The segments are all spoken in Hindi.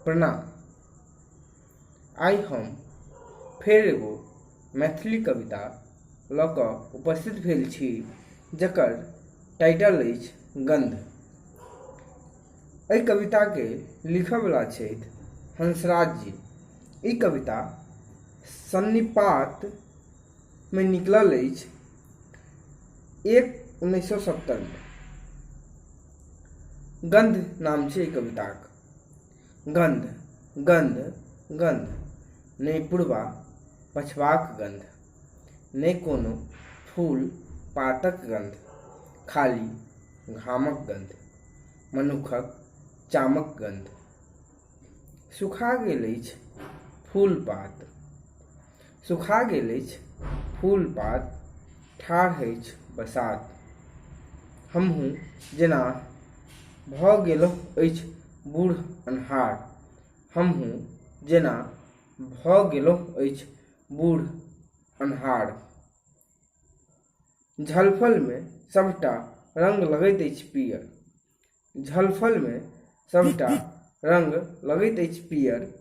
प्रणाम। आइ हम फेर एगो मैथिली कविता लऽ कऽ उपस्थित भेल छी, जकर टाइटल अछि गंध। एहि कविताके लिखयवला छथि हंसराज जी। ई कविता सन्निपातमे निकलल अछि 1/1970 में। गंध नाम छै कविताक। गंध गंध गंध, नहि पूर्वा पछबाक गंध, नहि कोनो फूल पातक गंध, खाली घामक गंध, मनुखक चामक गंध। सुखा गेल अछि फूल पात, सुखा गेल अछि फूल पात, ठाढ़ अछि बसात। हमहूँ जेना भऽ गेलहुँ अछि बूढ़ अन्हार, हमहूँ जेना भऽ गेलहुँ अछि बूढ़ अन्हार। झलफलमे सभटा रंग लगैत अछि पियर, झलफलमे सभटा रंग लगैत अछि पियर,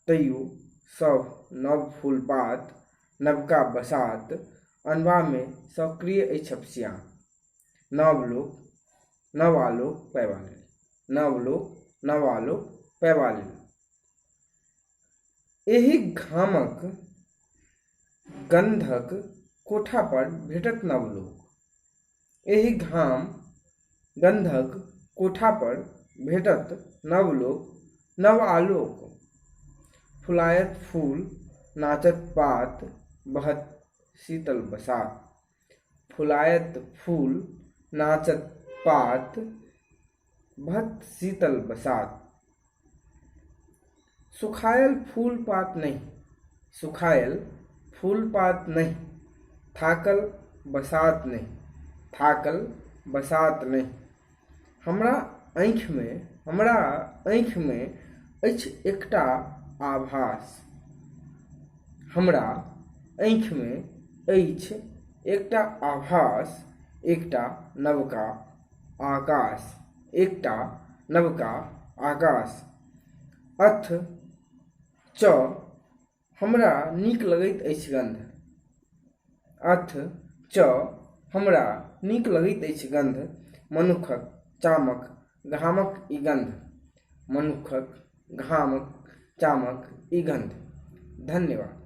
तैयो सभ नव फूल पात, नवका बसात अनबामे सक्रिय अछि अपसियाँ। नवलोक नवालोक पैबा लेल, नवलोक नवालोक पैबा लेल। एहि घामक गंधक कोठा पर भेटत नवलोक, एहि घाम गंधक कोठा पर भेटत नवलोक नव आलोक। फुलायत फूल नाचत पात, बहत शीतल बसात, फुलायत फूल नाचत पात, बहत शीतल बसात। सुखायल फूल पात नहीं, सुखायल फूल पात नहीं, थाकल बसात नहीं, थाकल बसात नहीं। हमरा आँखिमे अछि एकटा आभास, हमरा आँखिमे अछि एकटा आभास, एकटा नवका आकाश, एकटा नवका आकाश। अथ च हमरा नीक लगैत अछि गंध, अथ च हमरा नीक लगैत अछि गंध, मनुखक चामक घामक ई गंध, मनुखक घामक चामक ई गंध। धन्यवाद।